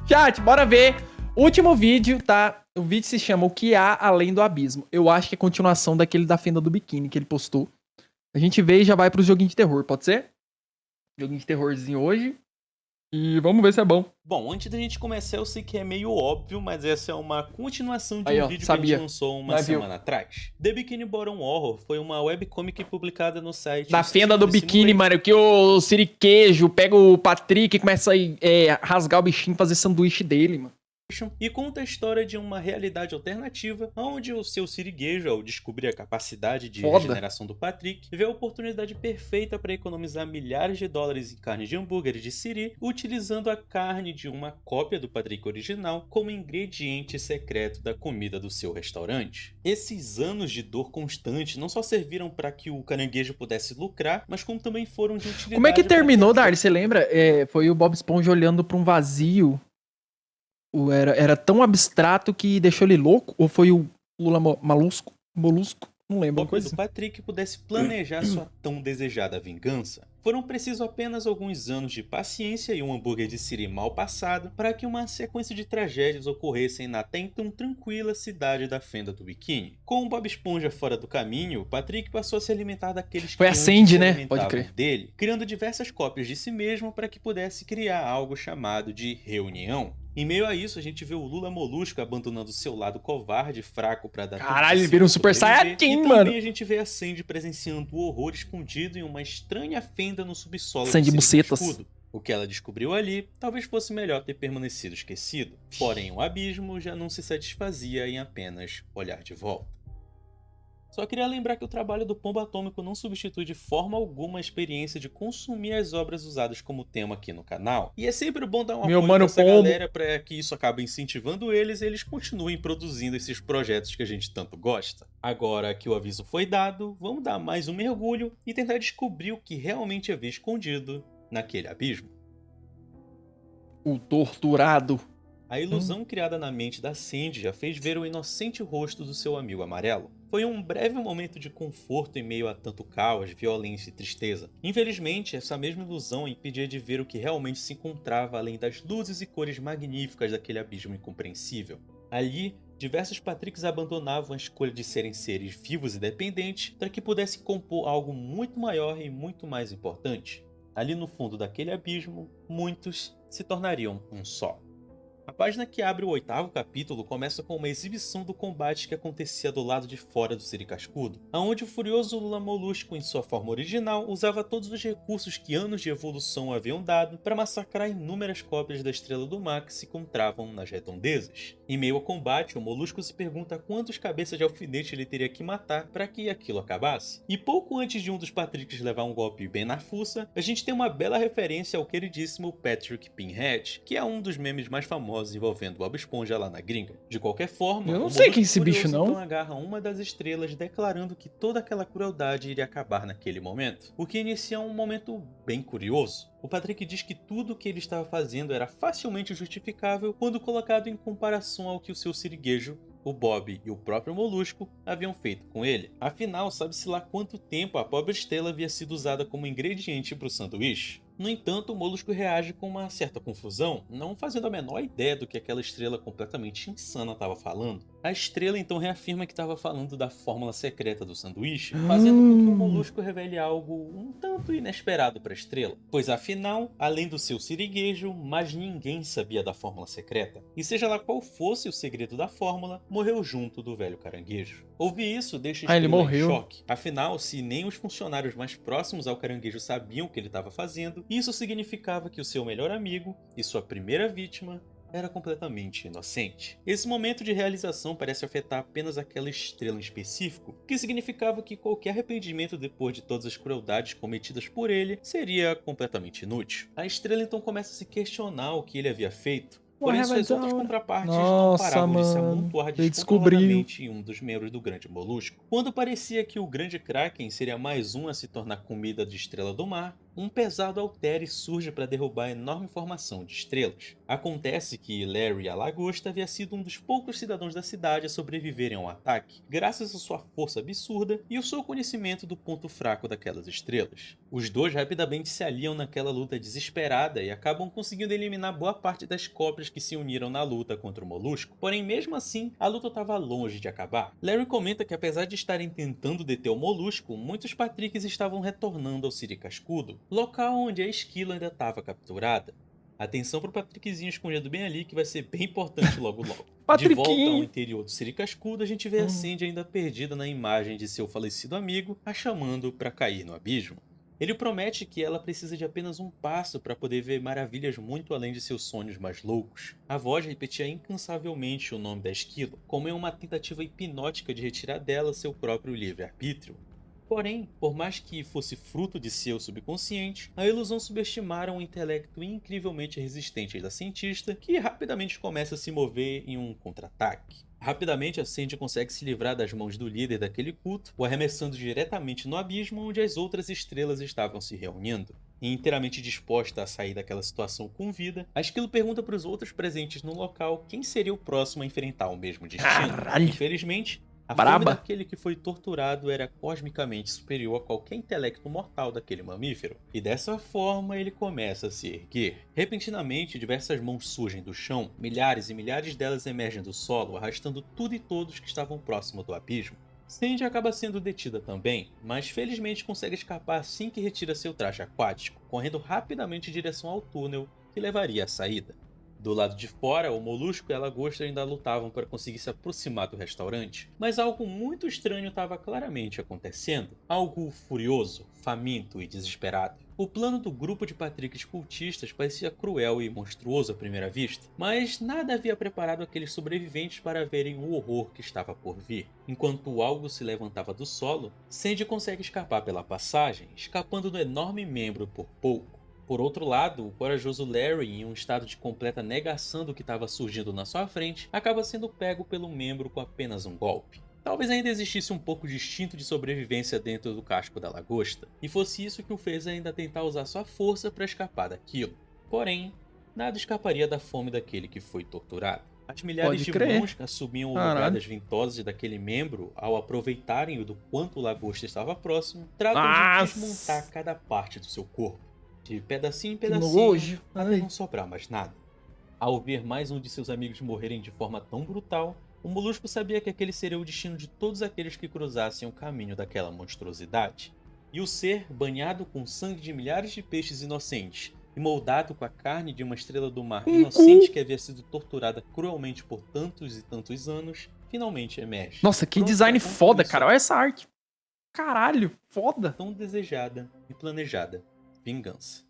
Chat, bora ver. Último vídeo, tá? O vídeo se chama O que há além do abismo. Eu acho que é continuação daquele da fenda do biquíni que ele postou. A gente vê e já vai pro joguinho de terror, pode ser? Joguinho de terrorzinho hoje. E vamos ver se é bom. Bom, antes da gente começar, eu sei que é meio óbvio, mas essa é uma continuação de Aí, um ó, vídeo que sabia. a gente lançou uma Nós viu. semana atrás. The Bikini Bottom Horror foi uma webcomic publicada no site Da fenda do Steve biquíni, Simulator. mano, que o siriquejo pega o Patrick e começa a rasgar o bichinho e fazer sanduíche dele, mano. E conta a história de uma realidade alternativa, onde o seu siriguejo, ao descobrir a capacidade de Foda. regeneração do Patrick, vê a oportunidade perfeita para economizar milhares de dólares em carne de hambúrguer de siri, utilizando a carne de uma cópia do Patrick original como ingrediente secreto da comida do seu restaurante. Esses anos de dor constante não só serviram para que o caranguejo pudesse lucrar, mas como também foram de utilidade. Como é que terminou, para Darly? Você lembra? Foi o Bob Esponja olhando pra um vazio. Era tão abstrato que deixou ele louco? Ou foi o Lula Molusco? Não lembro. A cópia do Patrick pudesse planejar sua tão desejada vingança. Foram precisos apenas alguns anos de paciência e um hambúrguer de siri mal passado para que uma sequência de tragédias ocorressem na até então tranquila cidade da Fenda do Biquíni. Com o Bob Esponja fora do caminho, Patrick passou a se alimentar daqueles Foi que a antes Sandy, se né? alimentavam Pode crer. dele, criando diversas cópias de si mesmo para que pudesse criar algo chamado de reunião. Em meio a isso, a gente vê o Lula Molusco abandonando seu lado covarde e fraco para dar Caralho, tudo de ele si vira um pra Super sobreviver. Saiyajin, E mano. também a gente vê a Sandy presenciando o horror escondido em uma estranha fenda no subsolo Sandy do bucetas. Siri Cascudo. O que ela descobriu ali, talvez fosse melhor ter permanecido esquecido. Porém, o abismo já não se satisfazia em apenas olhar de volta. Só queria lembrar que o trabalho do Pombo Atômico não substitui de forma alguma a experiência de consumir as obras usadas como tema aqui no canal. E é sempre bom dar um Meu apoio mano nessa Pombo. galera para que isso acabe incentivando eles e eles continuem produzindo esses projetos que a gente tanto gosta. Agora que o aviso foi dado, vamos dar mais um mergulho e tentar descobrir o que realmente havia escondido naquele abismo. O torturado. A ilusão criada na mente da Sandy já fez ver o inocente rosto do seu amigo amarelo. Foi um breve momento de conforto em meio a tanto caos, violência e tristeza. Infelizmente, essa mesma ilusão impedia de ver o que realmente se encontrava além das luzes e cores magníficas daquele abismo incompreensível. Ali, diversos Patricks abandonavam a escolha de serem seres vivos e dependentes para que pudessem compor algo muito maior e muito mais importante. Ali no fundo daquele abismo, muitos se tornariam um só. A página que abre o 8º capítulo começa com uma exibição do combate que acontecia do lado de fora do Siri Cascudo, onde o furioso Lula Molusco, em sua forma original, usava todos os recursos que anos de evolução haviam dado para massacrar inúmeras cópias da Estrela do Mar que se encontravam nas redondezas. Em meio ao combate, o Molusco se pergunta quantos cabeças de alfinete ele teria que matar para que aquilo acabasse. E pouco antes de um dos Patricks levar um golpe bem na fuça, a gente tem uma bela referência ao queridíssimo Patrick Pinhead, que é um dos memes mais famosos envolvendo Bob Esponja lá na gringa. De qualquer forma, Eu não o sei Molusco quem é esse bicho, furioso não. então agarra uma das estrelas, declarando que toda aquela crueldade iria acabar naquele momento, o que inicia um momento bem curioso. O Patrick diz que tudo o que ele estava fazendo era facilmente justificável quando colocado em comparação ao que o seu siriguejo, o Bob e o próprio Molusco haviam feito com ele. Afinal, sabe-se lá quanto tempo a pobre estrela havia sido usada como ingrediente para o sanduíche. No entanto, o Molusco reage com uma certa confusão, não fazendo a menor ideia do que aquela estrela completamente insana estava falando. A estrela então reafirma que estava falando da fórmula secreta do sanduíche, fazendo com que o Molusco revele algo um tanto inesperado para a estrela. Pois afinal, além do seu siriguejo, mais ninguém sabia da fórmula secreta. E seja lá qual fosse o segredo da fórmula, morreu junto do velho caranguejo. Ouvir isso deixa a ele estrela em morreu. choque. Afinal, se nem os funcionários mais próximos ao caranguejo sabiam o que ele estava fazendo, isso significava que o seu melhor amigo e sua primeira vítima era completamente inocente. Esse momento de realização parece afetar apenas aquela estrela em específico, que significava que qualquer arrependimento depois de todas as crueldades cometidas por ele seria completamente inútil. A estrela então começa a se questionar o que ele havia feito, porém suas outras contrapartes não paravam de se amontoar descontroladamente em um dos membros do Grande Molusco. Quando parecia que o Grande Kraken seria mais um a se tornar comida de Estrela do Mar, um pesado altere surge para derrubar a enorme formação de estrelas. Acontece que Larry a Lagosta havia sido um dos poucos cidadãos da cidade a sobreviverem ao ataque, graças à sua força absurda e ao seu conhecimento do ponto fraco daquelas estrelas. Os dois rapidamente se aliam naquela luta desesperada e acabam conseguindo eliminar boa parte das cópias que se uniram na luta contra o Molusco, porém mesmo assim a luta estava longe de acabar. Larry comenta que apesar de estarem tentando deter o Molusco, muitos Patricks estavam retornando ao Siri Cascudo, local onde a esquilo ainda estava capturada. Atenção pro Patrickzinho escondido bem ali, que vai ser bem importante logo logo. De volta ao Patriquinho! interior do Siri Cascudo, a gente vê a Sandy ainda perdida na imagem de seu falecido amigo, a chamando para cair no abismo. Ele promete que ela precisa de apenas um passo para poder ver maravilhas muito além de seus sonhos mais loucos. A voz repetia incansavelmente o nome da esquilo, como em uma tentativa hipnótica de retirar dela seu próprio livre-arbítrio. Porém, por mais que fosse fruto de seu subconsciente, a ilusão subestimara um intelecto incrivelmente resistente da cientista, que rapidamente começa a se mover em um contra-ataque. Rapidamente, a Sandy consegue se livrar das mãos do líder daquele culto, o arremessando diretamente no abismo onde as outras estrelas estavam se reunindo. E inteiramente disposta a sair daquela situação com vida, a Esquilo pergunta para os outros presentes no local quem seria o próximo a enfrentar o mesmo destino. Caralho! Infelizmente, a Braba. fome daquele que foi torturado era cosmicamente superior a qualquer intelecto mortal daquele mamífero, e dessa forma ele começa a se erguer. Repentinamente, diversas mãos surgem do chão, milhares e milhares delas emergem do solo, arrastando tudo e todos que estavam próximo do abismo. Sandy acaba sendo detida também, mas felizmente consegue escapar assim que retira seu traje aquático, correndo rapidamente em direção ao túnel que levaria à saída. Do lado de fora, o Molusco e a Lagosta ainda lutavam para conseguir se aproximar do restaurante, mas algo muito estranho estava claramente acontecendo. Algo furioso, faminto e desesperado. O plano do grupo de Patricks cultistas parecia cruel e monstruoso à primeira vista, mas nada havia preparado aqueles sobreviventes para verem o horror que estava por vir. Enquanto algo se levantava do solo, Sandy consegue escapar pela passagem, escapando do enorme membro por pouco. Por outro lado, o corajoso Larry, em um estado de completa negação do que estava surgindo na sua frente, acaba sendo pego pelo membro com apenas um golpe. Talvez ainda existisse um pouco de instinto de sobrevivência dentro do casco da lagosta, e fosse isso que o fez ainda tentar usar sua força para escapar daquilo. Porém, nada escaparia da fome daquele que foi torturado. As milhares Pode de crer. mãos que assumiam o lugar Caralho. das vintosas daquele membro, ao aproveitarem do quanto o lagosta estava próximo, tratam de Nossa. desmontar cada parte do seu corpo, de pedacinho em Que pedacinho, nojo. até Ai. não sobrar mais nada. Ao ver mais um de seus amigos morrerem de forma tão brutal, o Molusco sabia que aquele seria o destino de todos aqueles que cruzassem o caminho daquela monstruosidade. E o ser, banhado com sangue de milhares de peixes inocentes e moldado com a carne de uma estrela do mar inocente que havia sido torturada cruelmente por tantos e tantos anos, finalmente emerge. Nossa, que Pronto design pra foda, concluir cara. Olha essa arte. Caralho, foda. tão desejada e planejada vingança.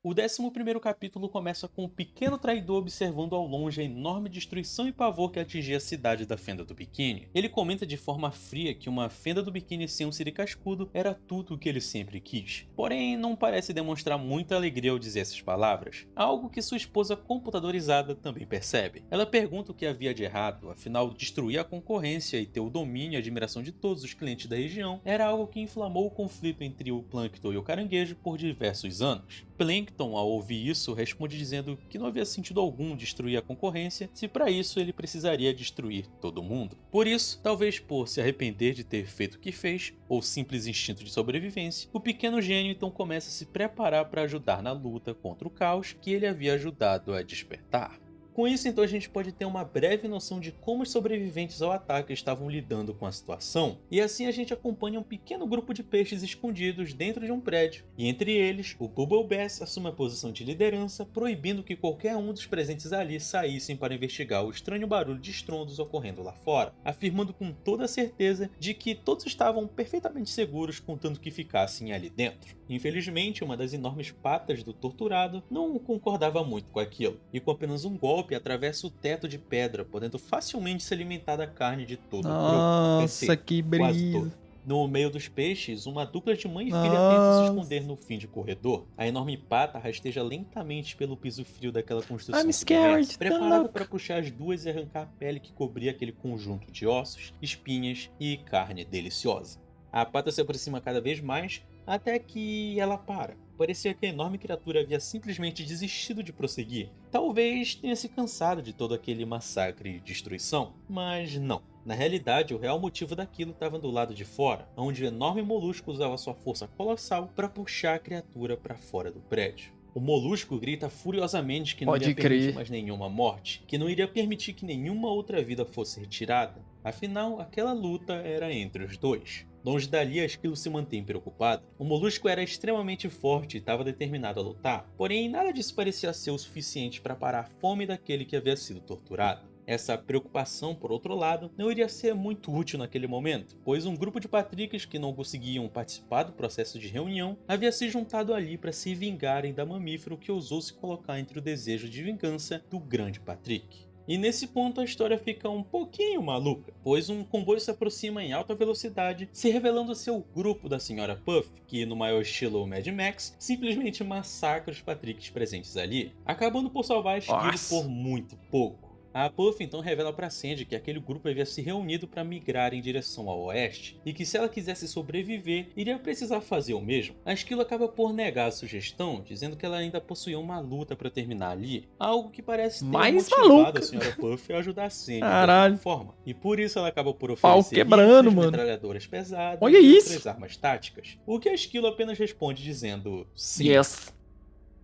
O 11º capítulo começa com o pequeno traidor observando ao longe a enorme destruição e pavor que atingia a cidade da Fenda do Biquíni. Ele comenta de forma fria que uma Fenda do Biquíni sem um Siri Cascudo era tudo o que ele sempre quis. Porém, não parece demonstrar muita alegria ao dizer essas palavras, algo que sua esposa computadorizada também percebe. Ela pergunta o que havia de errado, afinal destruir a concorrência e ter o domínio e admiração de todos os clientes da região era algo que inflamou o conflito entre o Plâncton e o Caranguejo por diversos anos. Plankton, ao ouvir isso, responde dizendo que não havia sentido algum destruir a concorrência, se para isso ele precisaria destruir todo mundo. Por isso, talvez por se arrepender de ter feito o que fez, ou simples instinto de sobrevivência, o pequeno gênio então começa a se preparar para ajudar na luta contra o caos que ele havia ajudado a despertar. Com isso, então, a gente pode ter uma breve noção de como os sobreviventes ao ataque estavam lidando com a situação, e assim a gente acompanha um pequeno grupo de peixes escondidos dentro de um prédio, e entre eles, o Bubble Bass assume a posição de liderança, proibindo que qualquer um dos presentes ali saíssem para investigar o estranho barulho de estrondos ocorrendo lá fora, afirmando com toda a certeza de que todos estavam perfeitamente seguros contanto que ficassem ali dentro. Infelizmente, uma das enormes patas do torturado não concordava muito com aquilo, e com apenas um golpe atravessa o teto de pedra, podendo facilmente se alimentar da carne de todo o grupo. Nossa, que Quase brisa. todo. No meio dos peixes, uma dupla de mãe e filha tenta se esconder no fim de corredor. A enorme pata rasteja lentamente pelo piso frio daquela construção I'm scared, submersa, preparada look. para puxar as duas e arrancar a pele que cobria aquele conjunto de ossos, espinhas e carne deliciosa. A pata se aproxima cada vez mais, até que ela para, parecia que a enorme criatura havia simplesmente desistido de prosseguir. Talvez tenha se cansado de todo aquele massacre e destruição, mas não. Na realidade, o real motivo daquilo estava do lado de fora, onde o enorme molusco usava sua força colossal para puxar a criatura para fora do prédio. O molusco grita furiosamente que não Pode iria permitir crer. mais nenhuma morte, que não iria permitir que nenhuma outra vida fosse retirada. Afinal, aquela luta era entre os dois. Longe dali, a Esquilo se mantém preocupado. O molusco era extremamente forte e estava determinado a lutar, porém nada disso parecia ser o suficiente para parar a fome daquele que havia sido torturado. Essa preocupação, por outro lado, não iria ser muito útil naquele momento, pois um grupo de Patricas que não conseguiam participar do processo de reunião havia se juntado ali para se vingarem da mamífero que ousou se colocar entre o desejo de vingança do grande Patrick. E nesse ponto a história fica um pouquinho maluca, pois um comboio se aproxima em alta velocidade, se revelando ser o grupo da Sra. Puff, que no maior estilo Mad Max, simplesmente massacra os Patricks presentes ali, acabando por salvar a Esquilo Nossa. por muito pouco. A Puff então revela para Sandy que aquele grupo havia se reunido para migrar em direção ao oeste, e que se ela quisesse sobreviver, iria precisar fazer o mesmo. A Esquilo acaba por negar a sugestão, dizendo que ela ainda possuía uma luta para terminar ali, algo que parece ter Mais motivado maluca. a Sra. Puff a ajudar a Sandy de Caralho. alguma forma. E por isso ela acaba por Pau oferecer quebrando, rifles, mano. metralhadoras pesadas Olha e isso. outras armas táticas, o que a Esquilo apenas responde dizendo sim. Yes.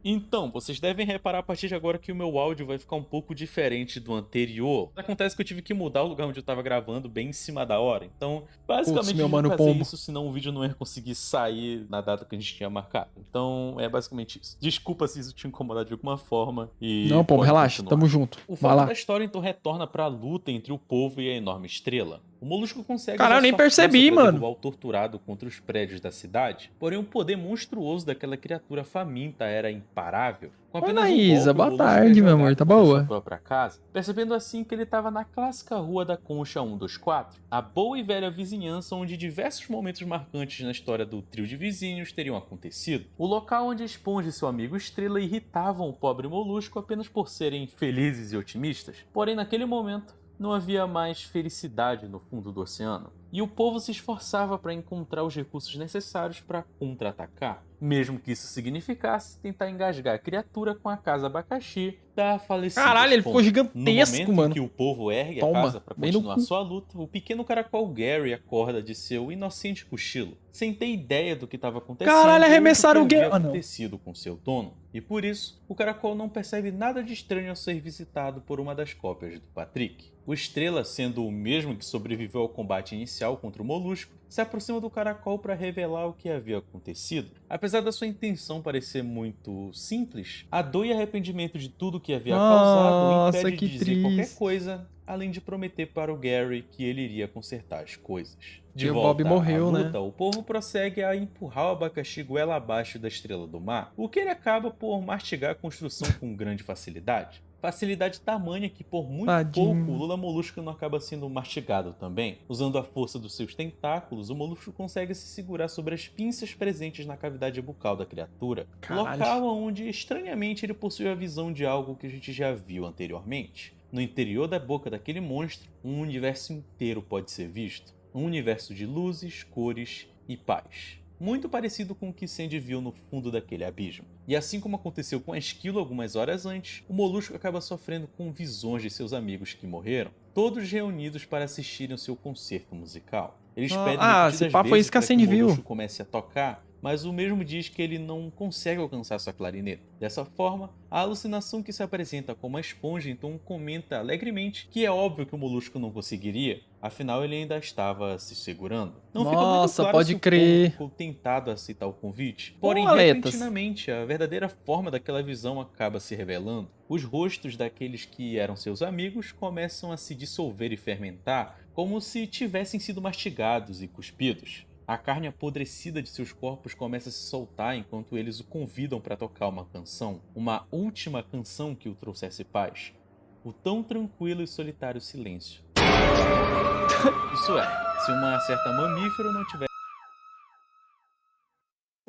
Então, vocês devem reparar a partir de agora que o meu áudio vai ficar um pouco diferente do anterior. Acontece que eu tive que mudar o lugar onde eu tava gravando bem em cima da hora. Então, basicamente, Putz, meu eu tive mano que fazer pombo. isso, senão o vídeo não ia conseguir sair na data que a gente tinha marcado. Então, é basicamente isso. Desculpa se isso te incomodar de alguma forma e Não, pô, pode relaxa, continuar. tamo junto. O Vai foco lá. da história então retorna para a luta entre o povo e a enorme estrela. O molusco consegue Caralho, usar nem sua percebi, força pra mano. derrubar o torturado contra os prédios da cidade, porém o poder monstruoso daquela criatura faminta era imparável. Com Oi, apenas Maísa, golpe, o boa molusco tarde, é meu jogado amor, tá contra sua boa? própria casa, percebendo assim que ele estava na clássica Rua da Concha 124, a boa e velha vizinhança onde diversos momentos marcantes na história do trio de vizinhos teriam acontecido. O local onde a Esponja e seu amigo Estrela irritavam o pobre molusco apenas por serem felizes e otimistas, porém naquele momento não havia mais felicidade no fundo do oceano, e o povo se esforçava para encontrar os recursos necessários para contra-atacar, mesmo que isso significasse tentar engasgar a criatura com a casa abacaxi da falecida Caralho, ele ficou Esponja. No gigantesco, momento em mano. que o povo ergue a Toma, casa para bem no continuar cu. sua luta, o pequeno caracol Gary acorda de seu inocente cochilo, sem ter ideia do que estava acontecendo Caralho, ou do arremessaram que o havia Gary. Ah, não. acontecido com seu dono. E por isso, o caracol não percebe nada de estranho ao ser visitado por uma das cópias do Patrick. O Estrela, sendo o mesmo que sobreviveu ao combate inicial contra o molusco, se aproxima do caracol para revelar o que havia acontecido. Apesar da sua intenção parecer muito simples, a dor e arrependimento de tudo que havia causado o Nossa, impede que de dizer qualquer triste. coisa, além de prometer para o Gary que ele iria consertar as coisas. De E o volta Bob morreu, à né? luta, o povo prossegue a empurrar o abacaxi goela abaixo da Estrela do Mar, o que ele acaba por mastigar a construção com grande facilidade. Facilidade tamanha que por muito Tadinho. pouco o Lula Molusco não acaba sendo mastigado também. Usando a força dos seus tentáculos, o molusco consegue se segurar sobre as pinças presentes na cavidade bucal da criatura, Caralho. local onde estranhamente ele possui a visão de algo que a gente já viu anteriormente. No interior da boca daquele monstro, um universo inteiro pode ser visto. Um universo de luzes, cores e paz. Muito parecido com o que Sandy viu no fundo daquele abismo. E assim como aconteceu com a Esquilo algumas horas antes, o molusco acaba sofrendo com visões de seus amigos que morreram, todos reunidos para assistirem ao seu concerto musical. Eles pedem esse repetidas pá foi vezes isso que a para que o Sandy viu. molusco comece a tocar, mas o mesmo diz que ele não consegue alcançar sua clarineta. Dessa forma, a alucinação que se apresenta como a Esponja então comenta alegremente que é óbvio que o molusco não conseguiria, afinal ele ainda estava se segurando. Não fica muito Nossa, claro pode se o crer. povo ficou tentado a aceitar o convite, porém Aletas. repentinamente a verdadeira forma daquela visão acaba se revelando. Os rostos daqueles que eram seus amigos começam a se dissolver e fermentar, como se tivessem sido mastigados e cuspidos. A carne apodrecida de seus corpos começa a se soltar enquanto eles o convidam para tocar uma canção, uma última canção que o trouxesse paz. O tão tranquilo e solitário silêncio. Isso é, se uma certa mamífero não tivesse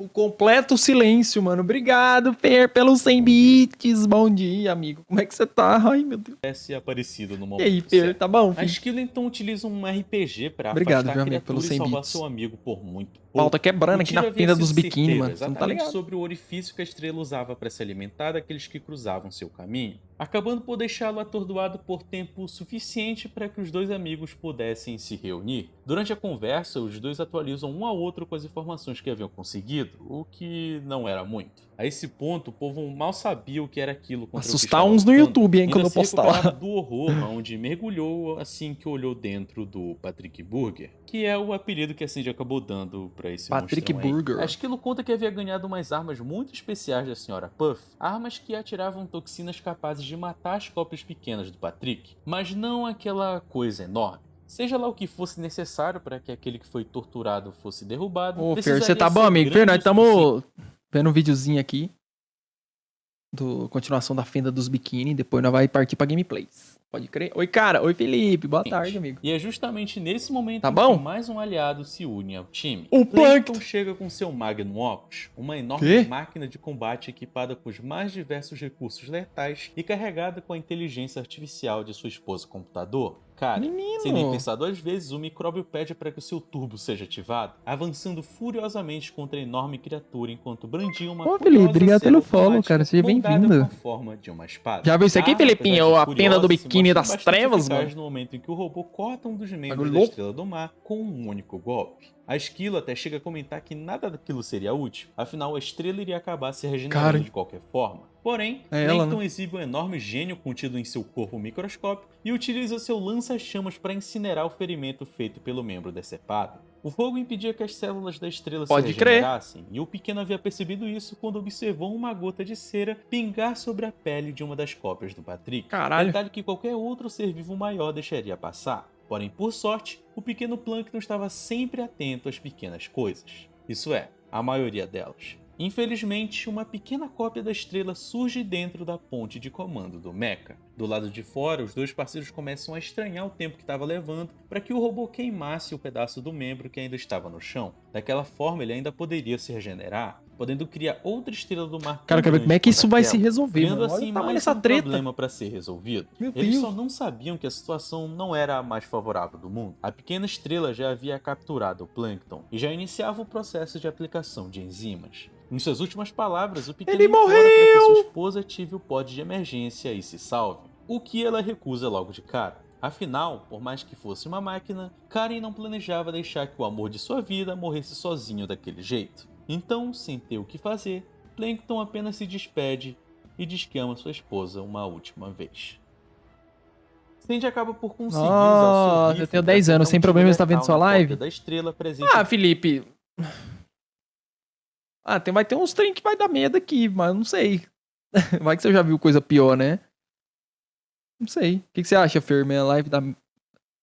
O completo silêncio, mano. Obrigado, Per, pelos 100 bits. Bom dia, amigo. Como é que você tá? Ai, meu Deus. Tivesse aparecido no E momento aí, Per, certo. tá bom, A filho? Esquilo então utiliza um RPG para Obrigado, afastar meu a amigo, criatura pelos e 100 salvar bits. seu amigo por muito O pau pouco. tá quebrando O aqui tiro na havia fenda sido dos biquíni, certeiro, mano. Você não tá exatamente ligado? sobre o orifício que a estrela usava para se alimentar daqueles que cruzavam seu caminho, acabando por deixá-lo atordoado por tempo suficiente para que os dois amigos pudessem se reunir. Durante a conversa, os dois atualizam um ao outro com as informações que haviam conseguido, o que não era muito. A esse ponto, o povo mal sabia o que era aquilo contra o que Assustar estava uns no lutando. YouTube, hein, Ainda quando eu se postar recuperava lá. do horror onde mergulhou assim que olhou dentro do Patrick Burger, que é o apelido que a Cindy acabou dando pra esse Patrick monstrão aí. Burger. A Esquilo conta que havia ganhado umas armas muito especiais da Sra. Puff, armas que atiravam toxinas capazes de matar as cópias pequenas do Patrick, mas não aquela coisa enorme. Seja lá o que fosse necessário para que aquele que foi torturado fosse derrubado, Ô, Fer, você precisaria tá bom, ser amigo? Fer, grande nós o suficiente. estamos vendo um videozinho aqui do continuação da fenda dos biquíni. Depois nós vai partir pra gameplays. Pode crer. Oi, cara. Oi, Felipe. Boa tarde, amigo. E é justamente nesse momento Tá em bom? que mais um aliado se une ao time. O Plankton Chega com seu Magnum Opus, uma enorme Quê? máquina de combate equipada com os mais diversos recursos letais e carregada com a inteligência artificial de sua esposa computador. Cara, sem nem Menino. pensar duas vezes, o micróbio pede para que o seu turbo seja ativado, avançando furiosamente contra a enorme criatura enquanto brandia uma Ô, Felipe, obrigado pelo follow, automática cara. Seja moldada com bem-vindo. a forma de uma espada. Já viu isso aqui, A arma, Felipinho? apesar de A pena do furiosa, se biquíni mostra das bastante trevas, eficaz mano. no momento em que o robô corta um dos membros Bagulho da louco. Estrela do Mar com um único golpe. A Esquilo até chega a comentar que nada daquilo seria útil, afinal a estrela iria acabar se regenerando Cara. de qualquer forma. Porém, É ela, Plankton né? exibe um enorme gênio contido em seu corpo microscópico e utiliza seu lança-chamas para incinerar o ferimento feito pelo membro decepado. O fogo impedia que as células da estrela Pode se crer. regenerassem, e o pequeno havia percebido isso quando observou uma gota de cera pingar sobre a pele de uma das cópias do Patrick. Caralho. Detalhe que qualquer outro ser vivo maior deixaria passar. Porém, por sorte, o pequeno Plankton estava sempre atento às pequenas coisas. Isso é, a maioria delas. Infelizmente, uma pequena cópia da estrela surge dentro da ponte de comando do mecha. Do lado de fora, os dois parceiros começam a estranhar o tempo que estava levando para que o robô queimasse o pedaço do membro que ainda estava no chão. Daquela forma, ele ainda poderia se regenerar, podendo criar outra estrela do mar. Cara, eu quero ver como é que isso vai se resolver, criando mano. Olha assim o tamanho mais dessa um treta. problema para ser resolvido. Meu Eles Deus. só não sabiam que a situação não era a mais favorável do mundo. A pequena estrela já havia capturado o Plankton e já iniciava o processo de aplicação de enzimas. Em suas últimas palavras, o pequeno Ele implora para que morreu! sua esposa ative o pod de emergência e se salve, o que ela recusa logo de cara. Afinal, por mais que fosse uma máquina, Karen não planejava deixar que o amor de sua vida morresse sozinho daquele jeito. Então, sem ter o que fazer, Plankton apenas se despede e diz que ama sua esposa uma última vez. Cindy acaba por conseguir usar o Nossa, seu eu rifle tenho pra 10 acertar anos, sem um tiro problema, você tá vendo letal sua na cópia live? da estrela presente. Ah, Felipe. Ah, vai ter uns trem que vai dar medo aqui, mas eu não sei. Vai que você já viu coisa pior, né? Não sei. O que você acha, Fer? Minha live tá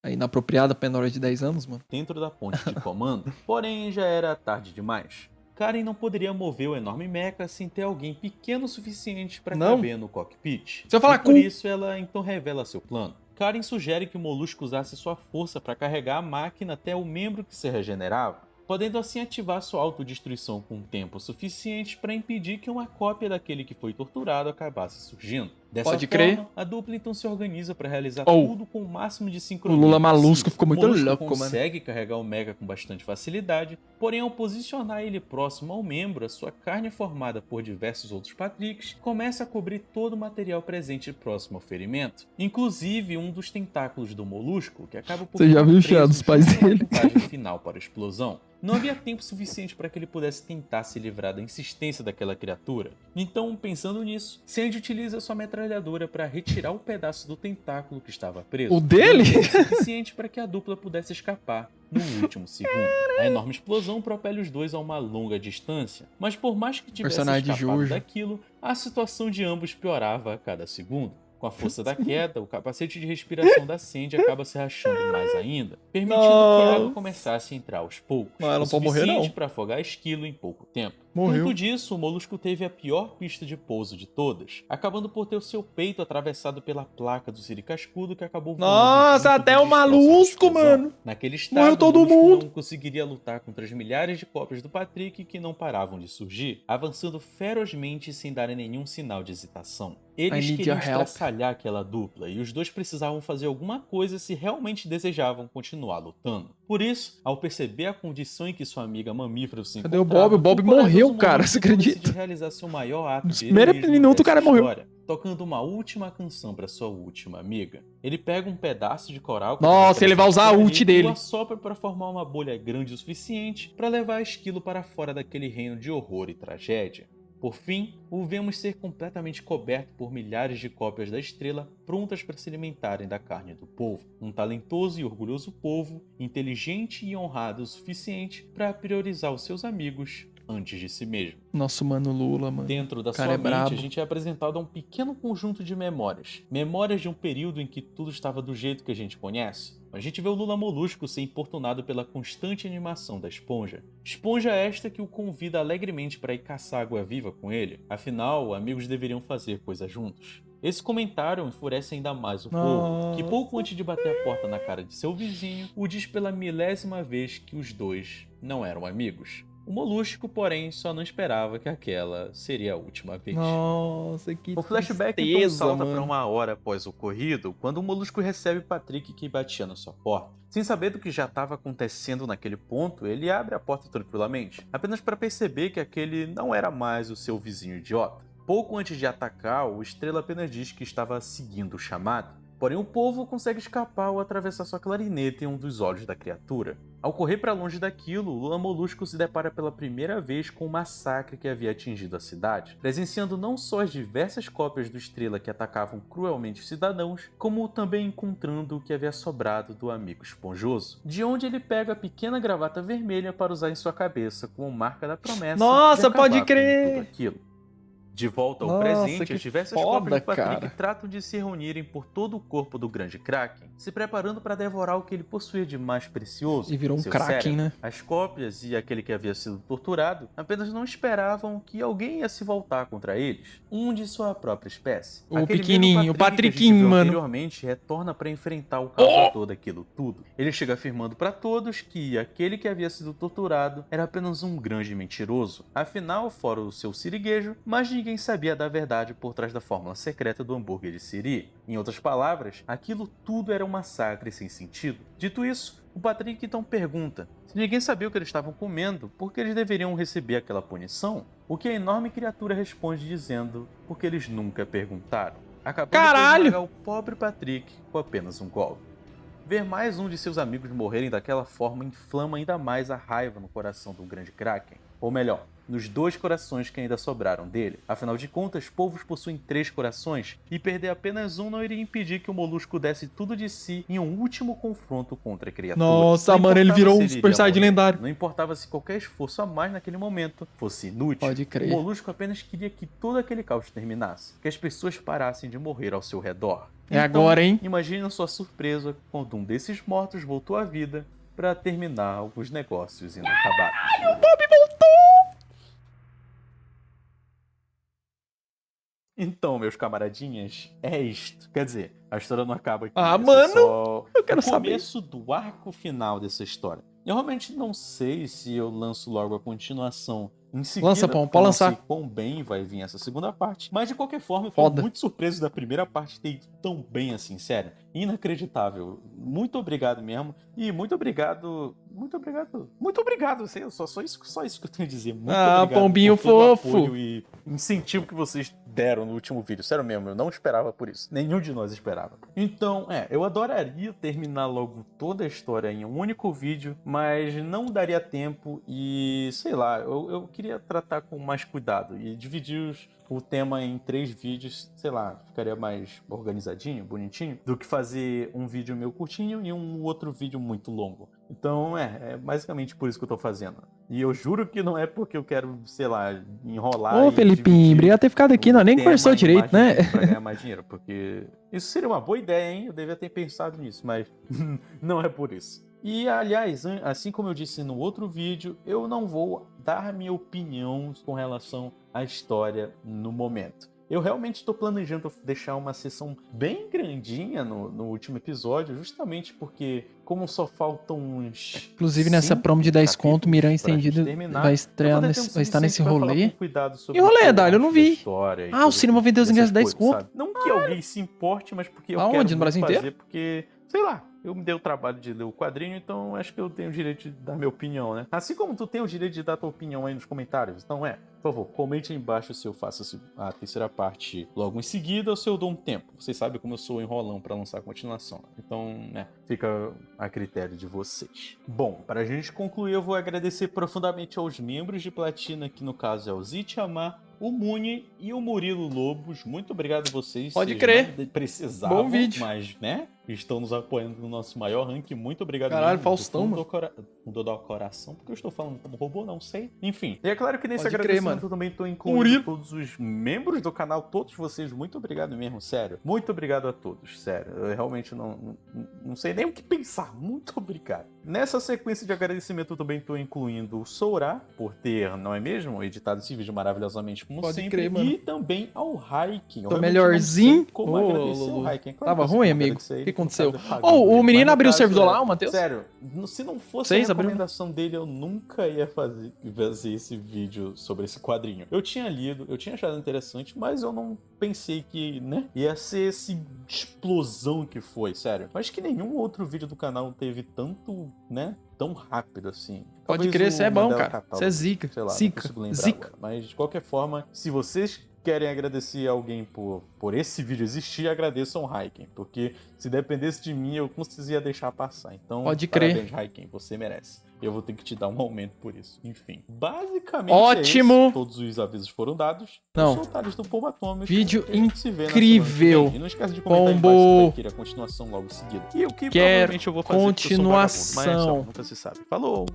inapropriada pra menores de 10 anos, mano? Dentro da ponte de comando, porém já era tarde demais. Karen não poderia mover o enorme mecha sem ter alguém pequeno o suficiente para Não. caber no cockpit. Se eu falar e por cu- isso ela então revela seu plano. Karen sugere que o Molusco usasse sua força para carregar a máquina até o membro que se regenerava, podendo assim ativar sua autodestruição com tempo suficiente para impedir que uma cópia daquele que foi torturado acabasse surgindo. Dessa Pode forma, crer. a dupla então se organiza para realizar Oh. tudo com o máximo de O sincronia Lula Malusco possível. ficou muito O Molusco louco, mano. consegue carregar o Mega com bastante facilidade, porém ao posicionar ele próximo ao membro, a sua carne formada por diversos outros Patricks começa a cobrir todo o material presente próximo ao ferimento, inclusive um dos tentáculos do Molusco, que acaba por Você já ficar viu o preso chá dos pais junto à dele? montagem final para a explosão. Não havia tempo suficiente para que ele pudesse tentar se livrar da insistência daquela criatura. Então, pensando nisso, Sandy utiliza sua metralhadora para retirar o pedaço do tentáculo que estava preso. O dele? Dando tempo suficiente para que a dupla pudesse escapar no último segundo. A enorme explosão propele os dois a uma longa distância, mas por mais que tivesse Personagem de escapado Jojo. daquilo, a situação de ambos piorava a cada segundo. Com a força da queda, o capacete de respiração da Sandy acaba se rachando mais ainda, permitindo que a água Nossa. começasse a entrar aos poucos, Mas ela o não pode morrer, suficiente não. para afogar Esquilo em pouco tempo. Morreu. Junto disso, o Molusco teve a pior pista de pouso de todas, acabando por ter o seu peito atravessado pela placa do Siri Cascudo, que acabou voando Nossa, junto até do o destroço da Malusco, explosão. mano. Naquele Morreu estado, todo o Molusco mundo. não conseguiria lutar contra as milhares de cópias do Patrick que não paravam de surgir, avançando ferozmente sem darem nenhum sinal de hesitação. I Eles need queriam your help. estraçalhar aquela dupla, e os dois precisavam fazer alguma coisa se realmente desejavam continuar lutando. Por isso, ao perceber a condição em que sua amiga mamífero se Cadê o encontrava, Bob? O Bob corajoso morreu, cara, Molusco você acredita? decide realizar seu maior ato Nos de primeiros heroísmo minutos o dessa cara morreu. história, tocando uma última canção para sua última amiga. Ele pega um pedaço de coral que Nossa, tava ele vai presente usar a por ali ult e dele. o assopra para formar uma bolha grande o suficiente para levar Esquilo para fora daquele reino de horror e tragédia. Por fim, o vemos ser completamente coberto por milhares de cópias da estrela prontas para se alimentarem da carne do povo. Um talentoso e orgulhoso povo, inteligente e honrado o suficiente para priorizar os seus amigos antes de si mesmo. Nosso mano Lula, mano. Dentro da cara sua é mente, brabo. a gente é apresentado a um pequeno conjunto de memórias. Memórias de um período em que tudo estava do jeito que a gente conhece. A gente vê o Lula Molusco ser importunado pela constante animação da esponja. Esponja esta que o convida alegremente para ir caçar água-viva com ele. Afinal, amigos deveriam fazer coisas juntos. Esse comentário enfurece ainda mais o povo, que pouco antes de bater a porta na cara de seu vizinho, o diz pela milésima vez que os dois não eram amigos. O Molusco, porém, só não esperava que aquela seria a última vez. Nossa, que O flashback então tristeza, salta mano. para uma hora após o ocorrido, quando o Molusco recebe Patrick que batia na sua porta. Sem saber do que já estava acontecendo naquele ponto, ele abre a porta tranquilamente, apenas para perceber que aquele não era mais o seu vizinho idiota. Pouco antes de atacar, o Estrela apenas diz que estava seguindo o chamado. Porém, o povo consegue escapar ao atravessar sua clarineta em um dos olhos da criatura. Ao correr para longe daquilo, o Lula Molusco se depara pela primeira vez com o massacre que havia atingido a cidade, presenciando não só as diversas cópias do Estrela que atacavam cruelmente os cidadãos, como também encontrando o que havia sobrado do amigo esponjoso, de onde ele pega a pequena gravata vermelha para usar em sua cabeça como marca da promessa Nossa, de acabar pode com crer! tudo aquilo. De volta ao Nossa, presente, que as diversas foda, cópias do Patrick cara. tratam de se reunirem por todo o corpo do grande Kraken, se preparando para devorar o que ele possuía de mais precioso, E virou um seu Kraken, cérebro. né? As cópias e aquele que havia sido torturado apenas não esperavam que alguém ia se voltar contra eles, um de sua própria espécie. O Aquele pequenininho, mesmo o Patrick que a gente Patrickinho, viu mano. anteriormente retorna para enfrentar o causador daquilo tudo. Ele chega afirmando para todos que aquele que havia sido torturado era apenas um grande mentiroso. Afinal, fora o seu siriguejo, mais ninguém sabia da verdade por trás da fórmula secreta do hambúrguer de Siri. Em outras palavras, aquilo tudo era um massacre sem sentido. Dito isso, o Patrick então pergunta se ninguém sabia o que eles estavam comendo, por que eles deveriam receber aquela punição? O que a enorme criatura responde dizendo porque eles nunca perguntaram, acabando por Caralho! esmagar o pobre Patrick com apenas um golpe. Ver mais um de seus amigos morrerem daquela forma inflama ainda mais a raiva no coração do grande Kraken. Ou melhor, nos 2 corações que ainda sobraram dele. Afinal de contas, povos possuem 3 corações, e perder apenas um não iria impedir que o Molusco desse tudo de si em um último confronto contra a criatura. Nossa, Não mano, ele importava virou se um Super iria Saiyajin morrer, lendário. Não importava se qualquer esforço a mais naquele momento fosse inútil. Pode crer. O Molusco apenas queria que todo aquele caos terminasse, que as pessoas parassem de morrer ao seu redor. É agora, hein? Imagine sua surpresa quando um desses mortos voltou à vida para terminar os negócios inacabados. O Bob voltou! Então, meus camaradinhas, é isto. Quer dizer, a história não acaba aqui. Ah, esse é mano, só eu quero o começo do arco final dessa história. Eu realmente não sei se eu lanço logo a continuação em seguida. Lança, Pão, porque pode eu lançar. não sei quão bem vai vir essa segunda parte. Mas de qualquer forma, eu Foda. fico muito surpreso da primeira parte ter ido tão bem assim, sério. Inacreditável. Muito obrigado mesmo. E muito obrigado. Muito obrigado. Muito obrigado. Assim, só isso que eu tenho a dizer. Muito obrigado pombinho por todo o fofo. apoio e incentivo que vocês deram no último vídeo. Sério mesmo, eu não esperava por isso. Nenhum de nós esperava. Então, eu adoraria terminar logo toda a história em um único vídeo, mas não daria tempo e, sei lá, eu queria tratar com mais cuidado e dividir o tema em 3 vídeos, sei lá, ficaria mais organizadinho, bonitinho, do que fazer um vídeo meu curtinho e um outro vídeo muito longo. Então, é basicamente por isso que eu tô fazendo. E eu juro que não é porque eu quero, sei lá, enrolar. Ô, e Felipinho, dividir obrigado por ter ficado aqui, o nós nem tema conversou em direito, mais né? vídeos pra ganhar mais dinheiro, porque isso seria uma boa ideia, hein? Eu devia ter pensado nisso, mas não é por isso. E, aliás, assim como eu disse no outro vídeo, eu não vou dar minha opinião com relação à história no momento. Eu realmente estou planejando deixar uma sessão bem grandinha no último episódio, justamente porque, como só faltam uns. Inclusive, nessa promo de 10 conto, Miran Estendido vai estrear vai estar nesse rolê. E rolê, Dário? Eu não vi. Ah, o cinema vendeu os ingressos 10 conto. Sabe? Não que alguém se importe, mas porque eu Aonde? quero No Brasil fazer, inteiro? porque, sei lá, eu me dei o trabalho de ler o quadrinho, então acho que eu tenho o direito de dar minha opinião, né? Assim como tu tem o direito de dar tua opinião aí nos comentários, então por favor, comente aí embaixo se eu faço a terceira parte logo em seguida ou se eu dou um tempo. Vocês sabem como eu sou enrolão pra lançar a continuação. Então, fica a critério de vocês. Bom, pra gente concluir, eu vou agradecer profundamente aos membros de Platina, que no caso é o Zitiamar, o Muni e o Murilo Lobos. Muito obrigado a vocês. Pode Vocês crer. não precisavam, Bom vídeo. mas, estão nos apoiando no nosso maior ranking. Muito obrigado. Caralho, mesmo, Faustão, do fundo do coração, porque eu estou falando como robô, não sei. Enfim, e é claro que nesse Pode crer, agradecimento mano. eu também estou incluindo Murilo. todos os membros do canal, todos vocês. Muito obrigado mesmo, sério. Muito obrigado a todos, sério. Eu realmente não sei nem o que pensar. Muito obrigado. Nessa sequência de agradecimento eu também estou incluindo o Sourá, por ter, não é mesmo, editado esse vídeo maravilhosamente, como Pode sempre. crer, mano. E também ao Hiking. Eu Tô realmente melhorzinho. não sei como agradecer ao Hiking. Claro Tava que você ruim, tem amigo? agradecer O ele, que por aconteceu? causa do pagode. O menino Mas no abriu o caso, servidor lá, o Matheus? Sério, se não fosse Vocês a abriram? recomendação dele, eu nunca ia fazer esse vídeo sobre esse quadrinho. Eu tinha lido, eu tinha achado interessante, mas eu não pensei que, ia ser esse explosão que foi, sério. Acho que nenhum outro vídeo do canal teve tanto, tão rápido assim. Pode Talvez crer, o você é bom, Mandela cara. Catálogo, Você é zica. sei lá, não Zica. consigo lembrar Zica. agora. Mas de qualquer forma, se vocês querem agradecer alguém por esse vídeo existir, agradeçam o Hiking, porque se dependesse de mim, eu conseguia deixar passar. Então, Pode crer. parabéns, Hiking, você merece. Eu vou ter que te dar um aumento por isso. Enfim, basicamente Ótimo. é isso. Todos os avisos foram dados. Não. Os soltares do Paul Atômico. Vídeo A gente se vê na incrível. semana que vem. E não esquece de comentar aí Pombo. embaixo se vai querer a continuação logo em seguida. E o que Quero provavelmente eu vou fazer, porque eu sou um vagabundo, mas continuação. nunca se sabe. Falou!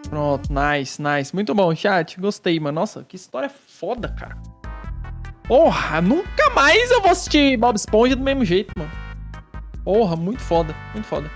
Pronto, nice. Muito bom, chat. Gostei, mano. Nossa, que história foda, cara. Porra, nunca mais eu vou assistir Bob Esponja do mesmo jeito, mano. Porra, muito foda, muito foda.